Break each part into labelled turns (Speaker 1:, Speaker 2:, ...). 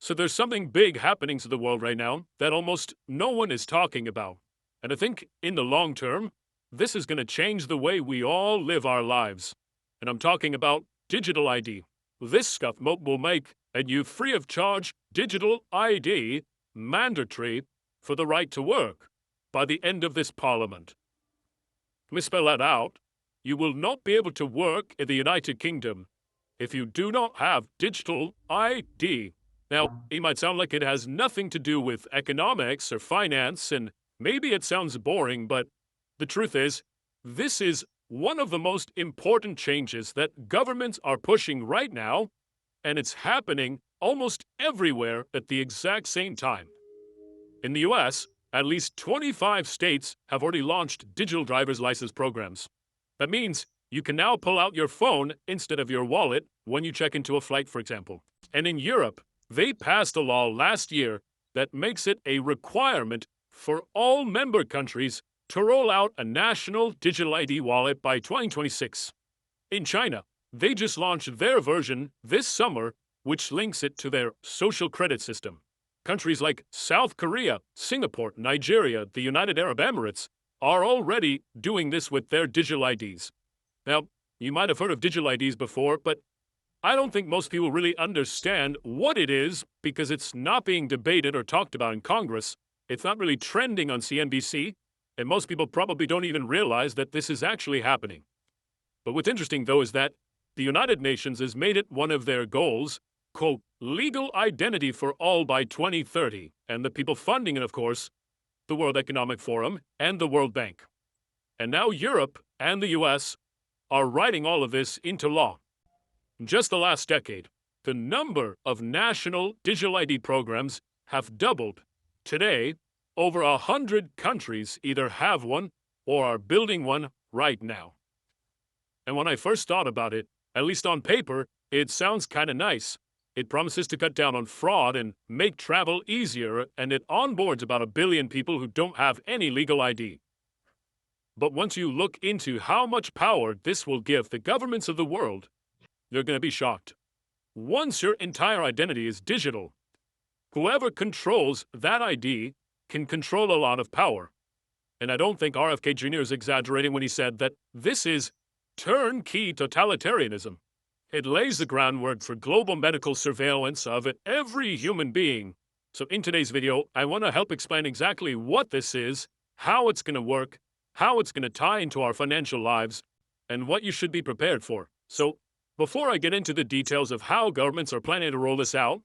Speaker 1: So there's something big happening to the world right now that almost no one is talking about. And I think in the long term, this is going to change the way we all live our lives. And I'm talking about digital ID. This stuff will make a new free of charge digital ID mandatory for the right to work by the end of this parliament. Let me spell that out. You will not be able to work in the United Kingdom if you do not have digital ID. Now, it might sound like it has nothing to do with economics or finance, and maybe it sounds boring, but the truth is, this is one of the most important changes that governments are pushing right now, and it's happening almost everywhere at the exact same time. In the US, at least 25 states have already launched digital driver's license programs. That means you can now pull out your phone instead of your wallet when you check into a flight, for example. And in Europe, they passed a law last year that makes it a requirement for all member countries to roll out a national digital ID wallet by 2026. In China, they just launched their version this summer, which links it to their social credit system. Countries like South Korea, Singapore, Nigeria, the United Arab Emirates are already doing this with their digital IDs. Now, you might have heard of digital IDs before, but I don't think most people really understand what it is because it's not being debated or talked about in Congress. It's not really trending on CNBC, and most people probably don't even realize that this is actually happening. But what's interesting, though, is that the United Nations has made it one of their goals, quote, legal identity for all by 2030, and the people funding it, of course, the World Economic Forum and the World Bank. And now Europe and the US are writing all of this into law. In just the last decade, the number of national digital ID programs have doubled. Today, over 100 countries either have one or are building one right now. And when I first thought about it, at least on paper, it sounds kind of nice. It promises to cut down on fraud and make travel easier, and it onboards about 1 billion people who don't have any legal ID. But once you look into how much power this will give the governments of the world, you're going to be shocked. Once your entire identity is digital, whoever controls that ID can control a lot of power. And I don't think RFK Jr. is exaggerating when he said that this is turnkey totalitarianism. It lays the groundwork for global medical surveillance of every human being. So in today's video, I want to help explain exactly what this is, how it's going to work, how it's going to tie into our financial lives, and what you should be prepared for. So before I get into the details of how governments are planning to roll this out,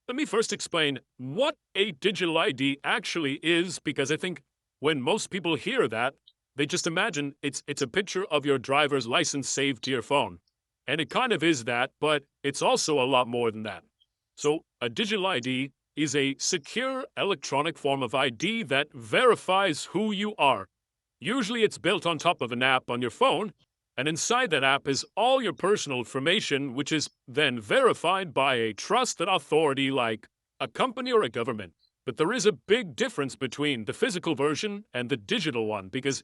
Speaker 1: let me first explain what a digital ID actually is, because I think when most people hear that, they just imagine it's a picture of your driver's license saved to your phone. And it kind of is that, but it's also a lot more than that. So a digital ID is a secure electronic form of ID that verifies who you are. Usually it's built on top of an app on your phone, and inside that app is all your personal information, which is then verified by a trusted authority like a company or a government. But there is a big difference between the physical version and the digital one, because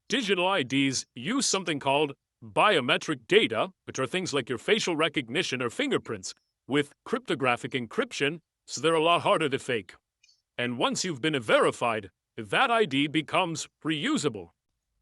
Speaker 1: digital IDs use something called biometric data, which are things like your facial recognition or fingerprints, with cryptographic encryption, so they're a lot harder to fake. And once you've been verified, that ID becomes reusable.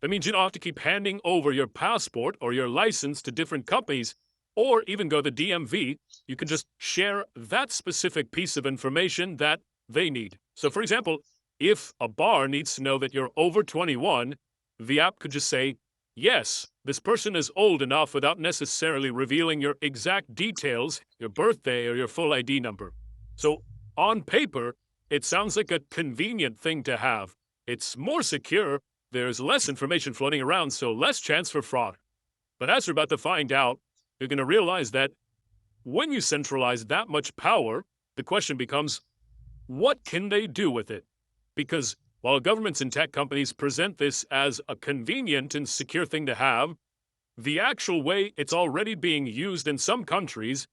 Speaker 1: That means you don't have to keep handing over your passport or your license to different companies, or even go to the DMV. You can just share that specific piece of information that they need. So for example, if a bar needs to know that you're over 21, the app could just say, yes, this person is old enough without necessarily revealing your exact details, your birthday or your full ID number. So on paper, it sounds like a convenient thing to have. It's more secure. There's less information floating around, so less chance for fraud. But as you're about to find out, you're going to realize that when you centralize that much power, the question becomes, what can they do with it? Because while governments and tech companies present this as a convenient and secure thing to have, the actual way it's already being used in some countries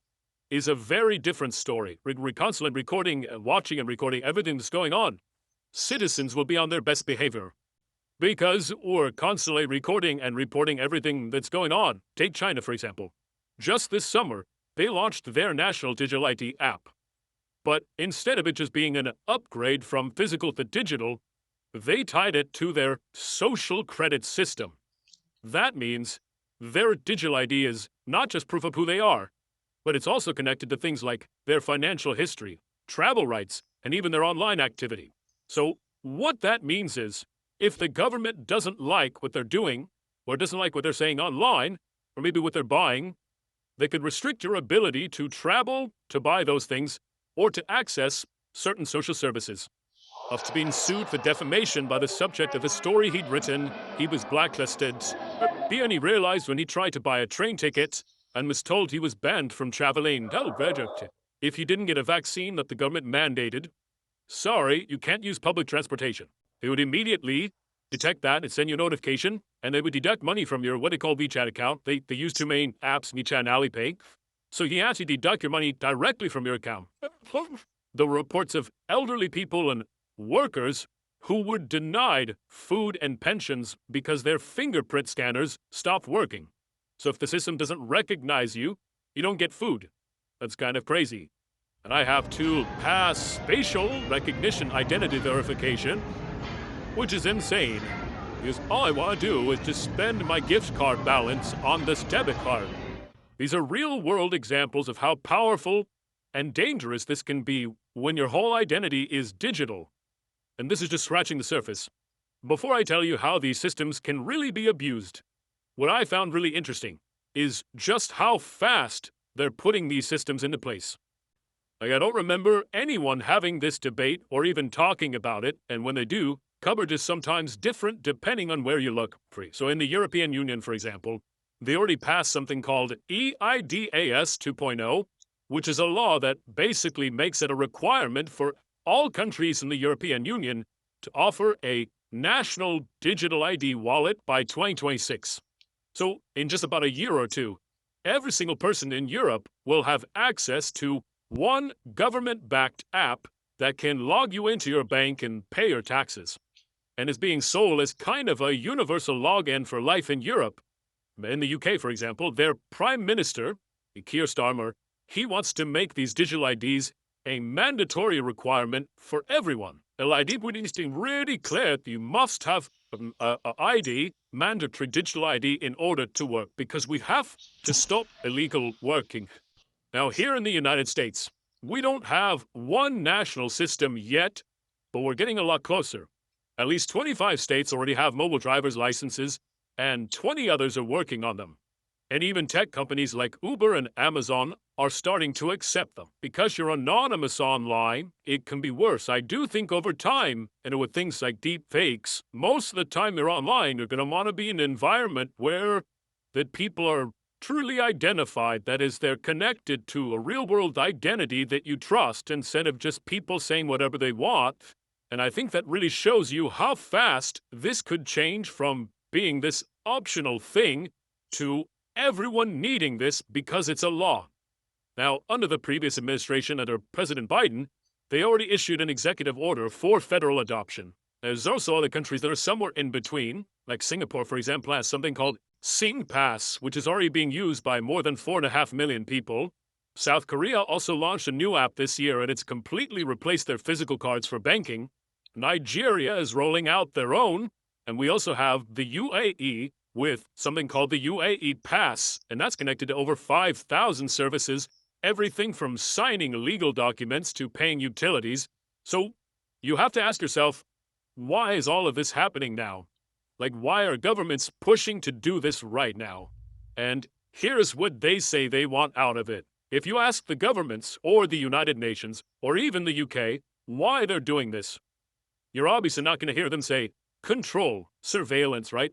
Speaker 1: is a very different story. We're constantly recording, watching and recording everything that's going on. Citizens will be on their best behavior, because we're constantly recording and reporting everything that's going on. Take China, for example. Just this summer, they launched their national digital ID app. But instead of it just being an upgrade from physical to digital, they tied it to their social credit system. That means their digital ID is not just proof of who they are, but it's also connected to things like their financial history, travel rights, and even their online activity. So, what that means is if the government doesn't like what they're doing, or doesn't like what they're saying online, or maybe what they're buying, they could restrict your ability to travel, to buy those things, or to access certain social services. After being sued for defamation by the subject of a story he'd written, he was blacklisted. He only realized when he tried to buy a train ticket and was told he was banned from traveling. If he didn't get a vaccine that the government mandated, sorry, you can't use public transportation. They would immediately detect that and send you a notification, and they would deduct money from your what they call WeChat account. They use two main apps, WeChat and Alipay. So he actually deduct your money directly from your account. There were reports of elderly people and workers who were denied food and pensions because their fingerprint scanners stopped working. So if the system doesn't recognize you, you don't get food. That's kind of crazy. And I have to pass facial recognition identity verification, which is insane, because all I want to do is just spend my gift card balance on this debit card. These are real-world examples of how powerful and dangerous this can be when your whole identity is digital. And this is just scratching the surface. Before I tell you how these systems can really be abused, what I found really interesting is just how fast they're putting these systems into place. Like, I don't remember anyone having this debate or even talking about it, and when they do, coverage is sometimes different depending on where you look. So in the European Union, for example, they already passed something called EIDAS 2.0, which is a law that basically makes it a requirement for all countries in the European Union to offer a national digital ID wallet by 2026. So in just about a year or two, every single person in Europe will have access to one government-backed app that can log you into your bank and pay your taxes, and is being sold as kind of a universal login for life in Europe. In the UK, for example, their Prime Minister, Keir Starmer, he wants to make these digital IDs a mandatory requirement for everyone. ID is really clear that you must have an ID, mandatory digital ID, in order to work, because we have to stop illegal working. Now, here in the United States, we don't have one national system yet, but we're getting a lot closer. At least 25 states already have mobile driver's licenses, and 20 others are working on them. And even tech companies like Uber and Amazon are starting to accept them. Because you're anonymous online, it can be worse. I do think over time, and with things like deep fakes, most of the time you're online, you're going to want to be in an environment where that people are truly identified. That is, they're connected to a real-world identity that you trust, instead of just people saying whatever they want. And I think that really shows you how fast this could change from being this optional thing to everyone needing this because it's a law. Now, under the previous administration, under President Biden, they already issued an executive order for federal adoption. There's also other countries that are somewhere in between, like Singapore, for example, has something called SingPass, which is already being used by more than 4.5 million people. South Korea also launched a new app this year, and it's completely replaced their physical cards for banking. Nigeria is rolling out their own, and we also have the UAE with something called the UAE Pass, and that's connected to over 5,000 services, everything from signing legal documents to paying utilities. So you have to ask yourself, why is all of this happening now? Like, why are governments pushing to do this right now? And here's what they say they want out of it. If you ask the governments or the United Nations or even the UK why they're doing this, you're obviously not going to hear them say control, surveillance, right?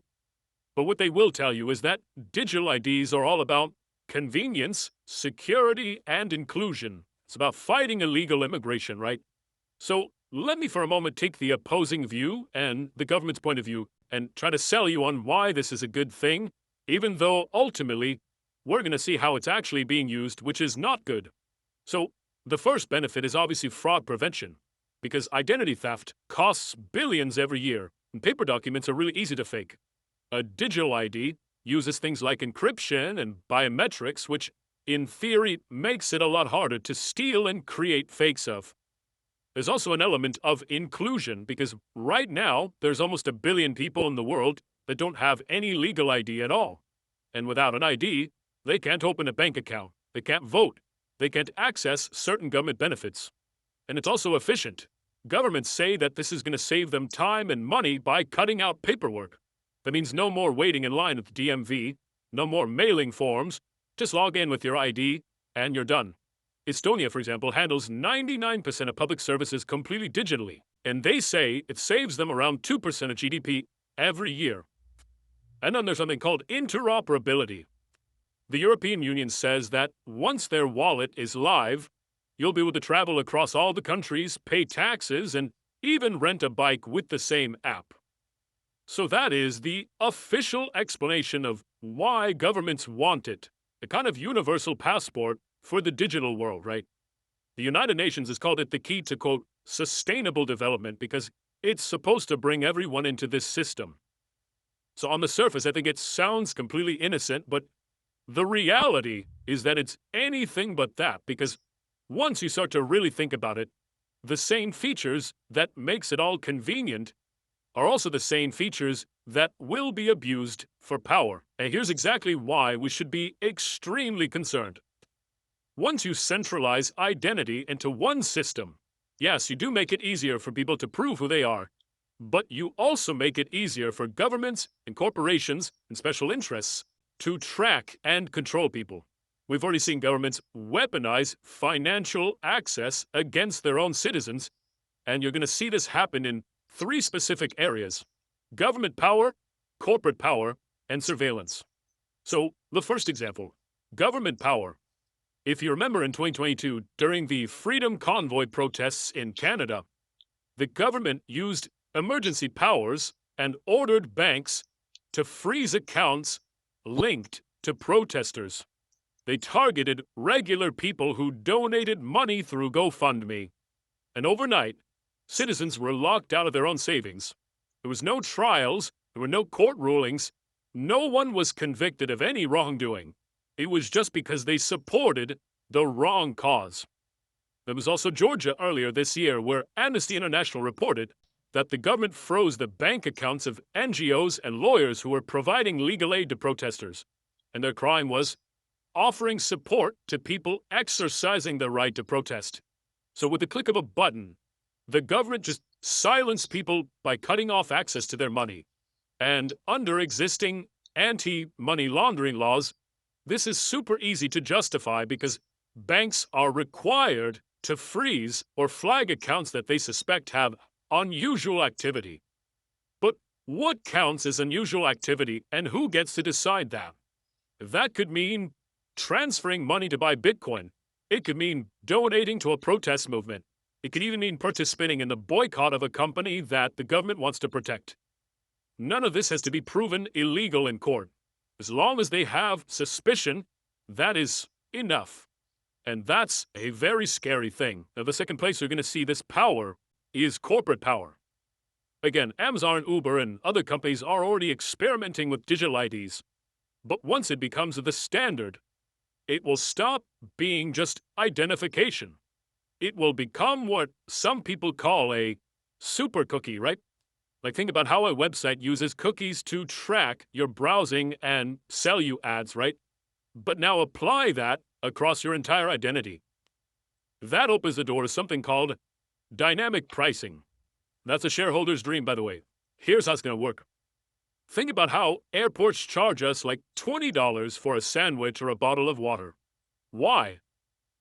Speaker 1: But what they will tell you is that digital IDs are all about convenience, security, and inclusion. It's about fighting illegal immigration, right? So let me for a moment take the opposing view and the government's point of view and try to sell you on why this is a good thing, even though ultimately we're going to see how it's actually being used, which is not good. So the first benefit is obviously fraud prevention, because identity theft costs billions every year, and paper documents are really easy to fake. A digital ID uses things like encryption and biometrics, which in theory, makes it a lot harder to steal and create fakes of. There's also an element of inclusion because right now, there's almost 1 billion people in the world that don't have any legal ID at all. And without an ID, they can't open a bank account, they can't vote, they can't access certain government benefits. And it's also efficient. Governments say that this is going to save them time and money by cutting out paperwork. That means no more waiting in line at the DMV, no more mailing forms, just log in with your ID and you're done. Estonia, for example, handles 99% of public services completely digitally, and they say it saves them around 2% of GDP every year. And then there's something called interoperability. The European Union says that once their wallet is live, you'll be able to travel across all the countries, pay taxes, and even rent a bike with the same app. So that is the official explanation of why governments want it. A kind of universal passport for the digital world, right? The United Nations has called it the key to, quote, sustainable development because it's supposed to bring everyone into this system. So on the surface, I think it sounds completely innocent, but the reality is that it's anything but that because once you start to really think about it, the same features that makes it all convenient are also the same features that will be abused for power. And here's exactly why we should be extremely concerned. Once you centralize identity into one system, yes, you do make it easier for people to prove who they are, but you also make it easier for governments and corporations and special interests to track and control people. We've already seen governments weaponize financial access against their own citizens, and you're going to see this happen in 3 specific areas: government power, corporate power, and surveillance. So, the first example, government power. If you remember in 2022, during the Freedom Convoy protests in Canada, the government used emergency powers and ordered banks to freeze accounts linked to protesters. They targeted regular people who donated money through GoFundMe. And overnight, citizens were locked out of their own savings. There was no trials, there were no court rulings, no one was convicted of any wrongdoing. It was just because they supported the wrong cause. There was also Georgia earlier this year where Amnesty International reported that the government froze the bank accounts of NGOs and lawyers who were providing legal aid to protesters. And their crime was offering support to people exercising their right to protest. So with the click of a button, the government just silenced people by cutting off access to their money. And under existing anti-money laundering laws, this is super easy to justify because banks are required to freeze or flag accounts that they suspect have unusual activity. But what counts as unusual activity and who gets to decide that? That could mean transferring money to buy Bitcoin. It could mean donating to a protest movement. It could even mean participating in the boycott of a company that the government wants to protect. None of this has to be proven illegal in court. As long as they have suspicion, that is enough. And that's a very scary thing. Now, the second place you're going to see this power is corporate power. Again, Amazon, Uber, and other companies are already experimenting with digital IDs. But once it becomes the standard, it will stop being just identification. It will become what some people call a super cookie, right? Like, think about how a website uses cookies to track your browsing and sell you ads, right? But now apply that across your entire identity. That opens the door to something called dynamic pricing. That's a shareholder's dream, by the way. Here's how it's going to work. Think about how airports charge us like $20 for a sandwich or a bottle of water. Why?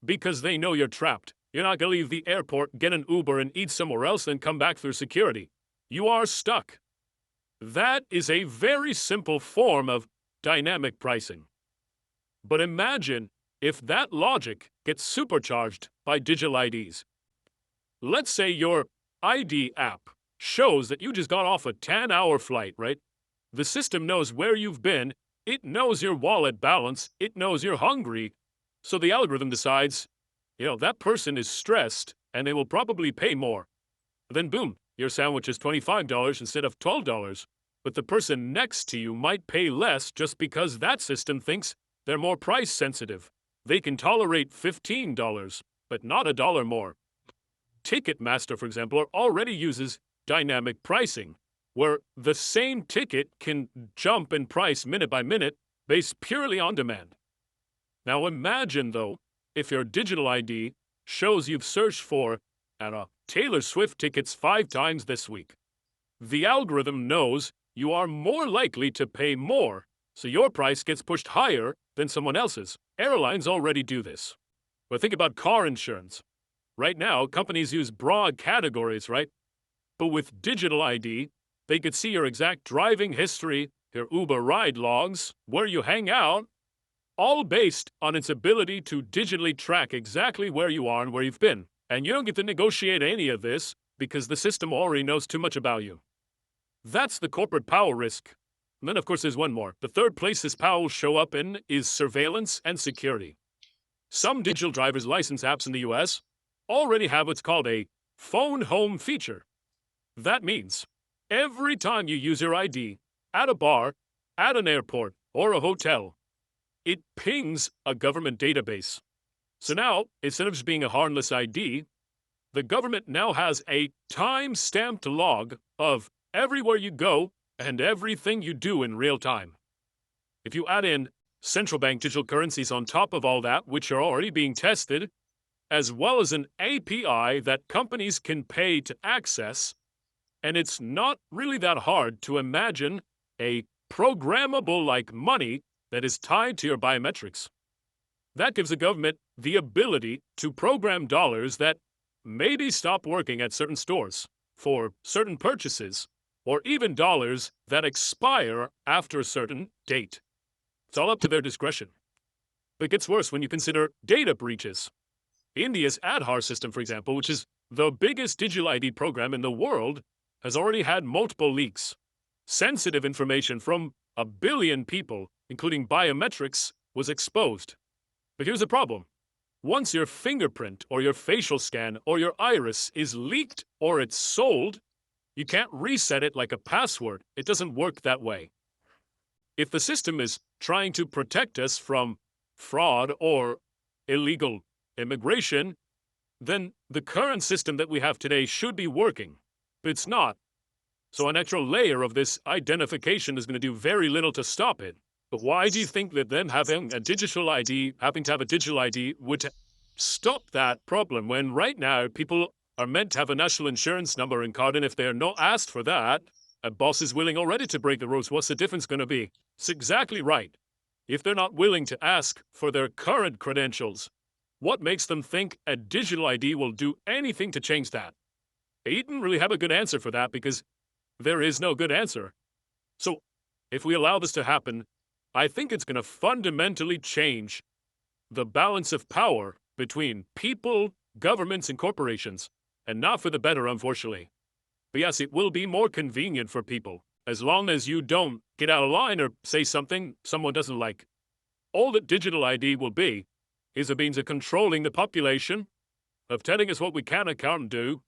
Speaker 1: Because they know you're trapped. You're not going to leave the airport, get an Uber, and eat somewhere else, and come back through security. You are stuck. That is a very simple form of dynamic pricing. But imagine if that logic gets supercharged by digital IDs. Let's say your ID app shows that you just got off a 10-hour flight, right? The system knows where you've been, it knows your wallet balance, it knows you're hungry, so the algorithm decides, that person is stressed and they will probably pay more. Then boom, your sandwich is $25 instead of $12, but the person next to you might pay less just because that system thinks they're more price sensitive. they can tolerate $15, but not a dollar more. Ticketmaster, for example, already uses dynamic pricing, where the same ticket can jump in price minute by minute based purely on demand. Now imagine, though, if your digital ID shows you've searched for, Taylor Swift tickets 5 times this week. The algorithm knows you are more likely to pay more, so your price gets pushed higher than someone else's. Airlines already do this. But think about car insurance. Right now, companies use broad categories, right? But with digital ID, they could see your exact driving history, your Uber ride logs, where you hang out, all based on its ability to digitally track exactly where you are and where you've been. And you don't get to negotiate any of this because the system already knows too much about you. That's the corporate power risk. And then, of course, there's one more. The third place this power will show up in is surveillance and security. Some digital driver's license apps in the US already have what's called a phone home feature. That means every time you use your ID at a bar, at an airport, or a hotel, it pings a government database. So now, instead of just being a harmless ID, the government now has a time-stamped log of everywhere you go and everything you do in real time. If you add in central bank digital currencies on top of all that, which are already being tested, as well as an API that companies can pay to access, and it's not really that hard to imagine a programmable-like money that is tied to your biometrics. That gives the government the ability to program dollars that maybe stop working at certain stores for certain purchases, or even dollars that expire after a certain date. It's all up to their discretion. But it gets worse when you consider data breaches. India's Aadhaar system, for example, which is the biggest digital ID program in the world, has already had multiple leaks. Sensitive information from 1 billion people, including biometrics, was exposed. But here's the problem. Once your fingerprint or your facial scan or your iris is leaked or it's sold, you can't reset it like a password. It doesn't work that way. If the system is trying to protect us from fraud or illegal immigration, then the current system that we have today should be working, but it's not. So an extra layer of this identification is going to do very little to stop it. But why do you think that them having to have a digital ID would stop that problem when right now people are meant to have a national insurance number and card, and if they're not asked for that, a boss is willing already to break the rules. What's the difference going to be? It's exactly right. If they're not willing to ask for their current credentials, what makes them think a digital ID will do anything to change that? He didn't really have a good answer for that because there is no good answer. So if we allow this to happen, I think it's going to fundamentally change the balance of power between people, governments, and corporations, and not for the better, unfortunately. But yes, it will be more convenient for people, as long as you don't get out of line or say something someone doesn't like. All that digital ID will be is a means of controlling the population, of telling us what we can and can't do,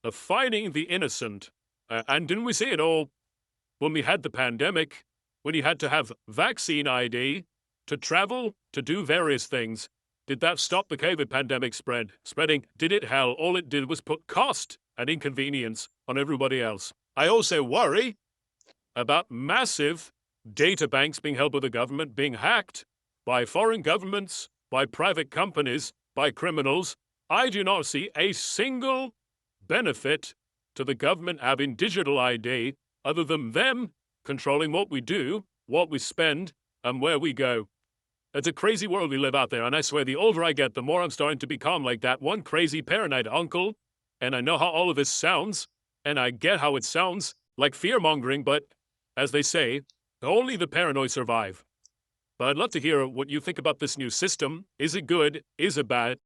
Speaker 1: of fighting the innocent. And didn't we see it all when we had the pandemic, when you had to have vaccine ID to travel, to do various things? Did that stop the COVID pandemic spreading? Did it? Hell, all it did was put cost and inconvenience on everybody else. I also worry about massive data banks being held by the government being hacked by foreign governments, by private companies, by criminals. I do not see a single benefit to the government having digital ID other than them controlling what we do, what we spend, and where we go. It's a crazy world we live out there, and I swear the older I get, the more I'm starting to become like that one crazy paranoid uncle, and I know how all of this sounds, and I get how it sounds like fear-mongering, but, as they say, only the paranoid survive. But I'd love to hear what you think about this new system. Is it good? Is it bad?